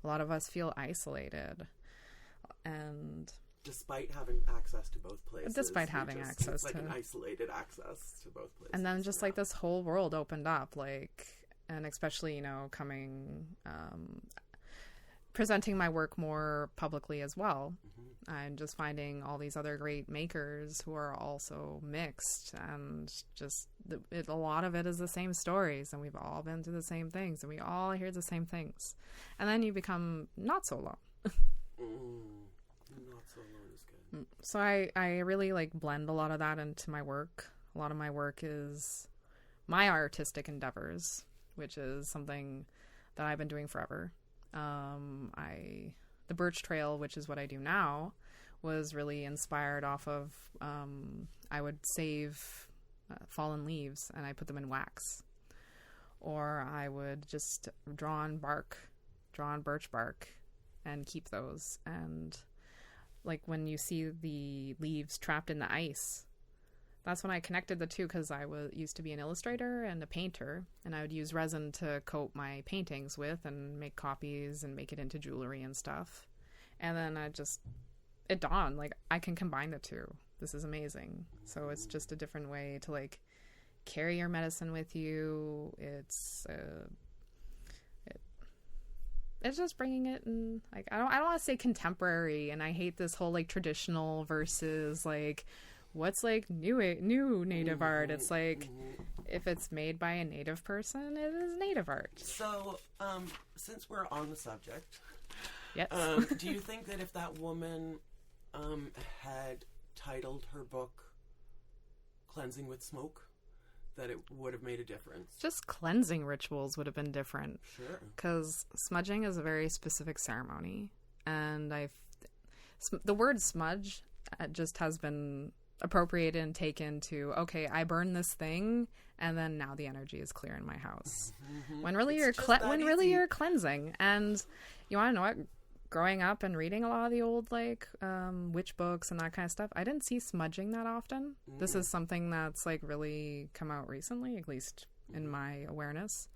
a lot of us feel isolated, and despite having access to both places, it's like an isolated access to both places. And then just like this whole world opened up, like, and especially, you know, presenting my work more publicly as well. I'm just finding all these other great makers who are also mixed, and just a lot of it is the same stories, and we've all been through the same things, and we all hear the same things, and then you become not so alone. Not so alone is good. So I really like blend a lot of that into my work. A lot of my work is my artistic endeavors, which is something that I've been doing forever. The Birch Trail, which is what I do now, was really inspired off of, I would save fallen leaves and I put them in wax. Or I would just draw on birch bark and keep those. And like when you see the leaves trapped in the ice, that's when I connected the two, because I used to be an illustrator and a painter, and I would use resin to coat my paintings with and make copies and make it into jewelry and stuff. And then it dawned, like, I can combine the two. This is amazing. So it's just a different way to like carry your medicine with you. It's just bringing it in, like, I don't want to say contemporary, and I hate this whole like traditional versus like what's like new native art. It's like, if it's made by a native person, it is native art. So, since we're on the subject, yes, do you think that if that woman had titled her book "Cleansing with Smoke," that it would have made a difference. Just cleansing rituals would have been different. Sure. Because smudging is a very specific ceremony. And the word smudge just has been appropriated and taken to, okay, I burn this thing, and then now the energy is clear in my house. When really you're cleansing. And you want to know what? Growing up and reading a lot of the old like witch books and that kind of stuff, I didn't see smudging that often. This is something that's like really come out recently, at least in my awareness.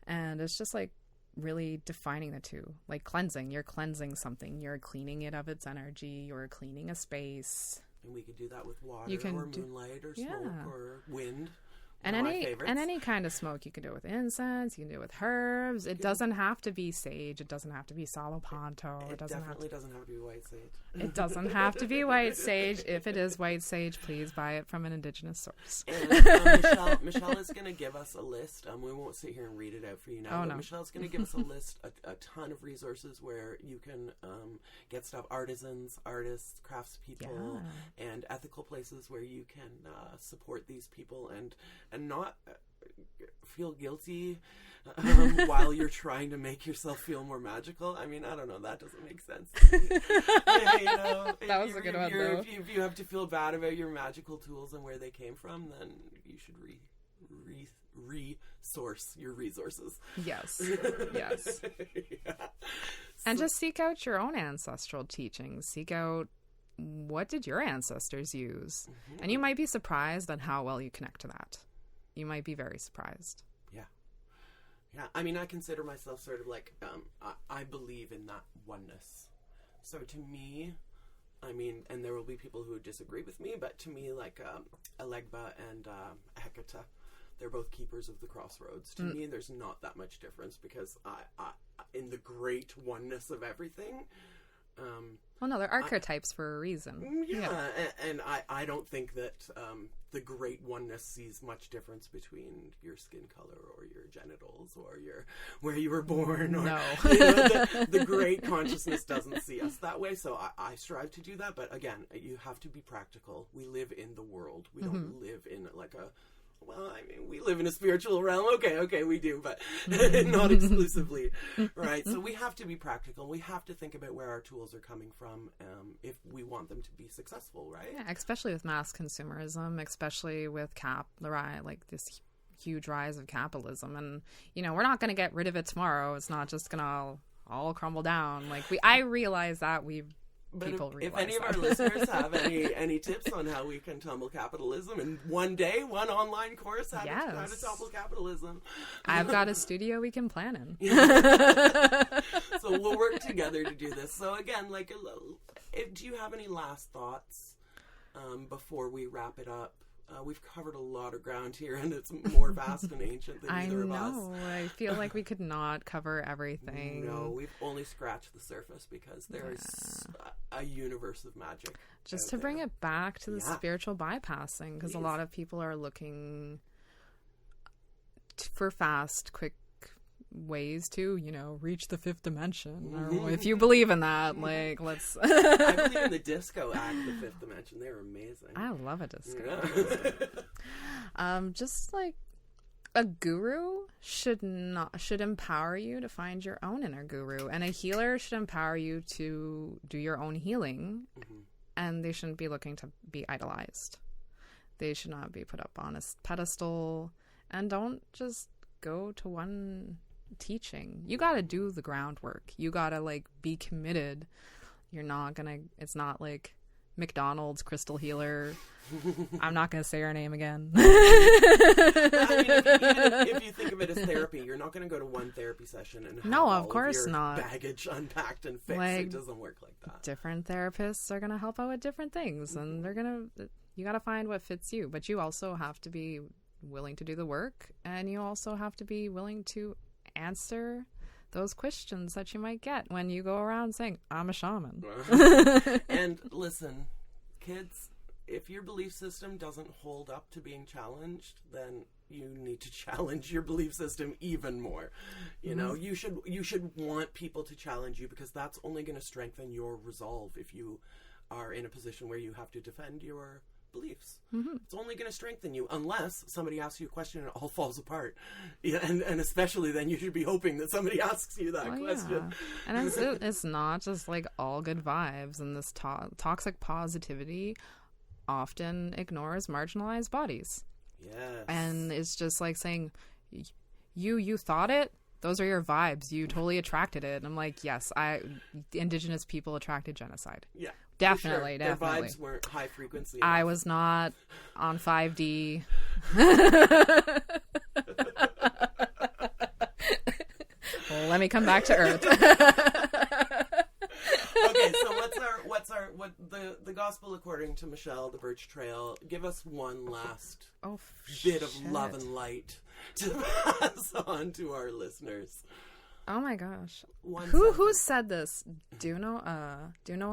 And it's just like really defining the two. Like cleansing, you're cleansing something, you're cleaning it of its energy, you're cleaning a space. And we could do that with water or moonlight or smoke or wind. And any kind of smoke, you can do it with incense, you can do it with herbs. It doesn't have to be sage. It doesn't have to be Salopanto. It definitely doesn't have to be white sage. It doesn't have to be white sage. If it is white sage, please buy it from an Indigenous source. And Michelle is going to give us a list. We won't sit here and read it out for you now. Michelle's going to give us a list, a ton of resources where you can get stuff, artisans, artists, craftspeople, and ethical places where you can support these people and not feel guilty while you're trying to make yourself feel more magical. I mean, I don't know. That doesn't make sense. That was a good one, though. If you have to feel bad about your magical tools and where they came from, then you should resource your resources. Yes. Yes. And just seek out your own ancestral teachings. Seek out what did your ancestors use? And you might be surprised at how well you connect to that. You might be very surprised. Yeah. I mean, I consider myself sort of like, I believe in that oneness. So to me, I mean, and there will be people who would disagree with me, but to me, like Elegba and Hecata, they're both keepers of the crossroads. To me, there's not that much difference because I in the great oneness of everything. Well, no, they're archetypes for a reason. Yeah. And I don't think that the great oneness sees much difference between your skin color or your genitals or where you were born. Or, no. The great consciousness doesn't see us that way. So I strive to do that. But again, you have to be practical. We live in the world. We don't live in like well, I mean, we live in a spiritual realm. Okay, we do, but not exclusively, right? So we have to be practical. We have to think about where our tools are coming from if we want them to be successful, right? Yeah, especially with mass consumerism, especially with like this huge rise of capitalism. And, we're not going to get rid of it tomorrow. It's not just going to all crumble down. Like, I realize that if any of our listeners have any tips on how we can tumble capitalism in one day, one online course, how to tumble capitalism, I've got a studio we can plan in. So we'll work together to do this. So again, like, do you have any last thoughts before we wrap it up? We've covered a lot of ground here, and it's more vast and ancient than either of us. I know. I feel like we could not cover everything. No, we've only scratched the surface because there is a universe of magic. Just to bring it back to the spiritual bypassing, because a lot of people are looking for fast, quick ways to reach the fifth dimension, or if you believe in that, like, let's I believe in the disco act, the fifth dimension. They're amazing. I love a disco. Just like a guru should empower you to find your own inner guru, and a healer should empower you to do your own healing. And they shouldn't be looking to be idolized. They should not be put up on a pedestal, and don't just go to one teaching. You got to do the groundwork. You got to like be committed. It's not like McDonald's crystal healer. I'm not going to say her name again. I mean, if you think of it as therapy, you're not going to go to one therapy session and have of course not. Baggage unpacked and fixed. Like, it doesn't work like that. Different therapists are going to help out with different things, and you got to find what fits you. But you also have to be willing to do the work, and you also have to be willing to answer those questions that you might get when you go around saying, I'm a shaman. And listen, kids, if your belief system doesn't hold up to being challenged, then you need to challenge your belief system even more. You should want people to challenge you, because that's only going to strengthen your resolve if you are in a position where you have to defend your beliefs. It's only going to strengthen you unless somebody asks you a question and it all falls apart. Yeah, and especially then you should be hoping that somebody asks you that question. Yeah. And it's not just like all good vibes, and this toxic positivity often ignores marginalized bodies. Yes. And it's just like saying, you thought it? Those are your vibes. You totally attracted it. And I'm like, yes, Indigenous people attracted genocide. Yeah. Definitely, sure. definitely. Their vibes weren't high frequency. I was not on 5D. Well, let me come back to Earth. Okay, so what the gospel according to Michelle, the Birch Trail? Give us one last bit of love and light to pass on to our listeners. Oh my gosh. Who said this? Do no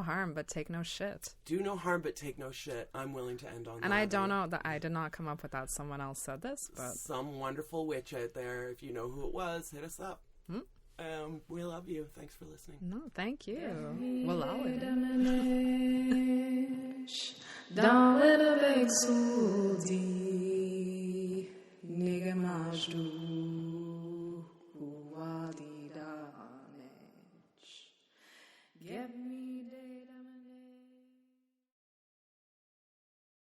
harm, but take no shit. Do no harm, but take no shit. I'm willing to end on that. And I don't know that I did not come up with that. Someone else said this, but some wonderful witch out there. If you know who it was, hit us up. We love you. Thanks for listening. No, thank you. Well, Dans le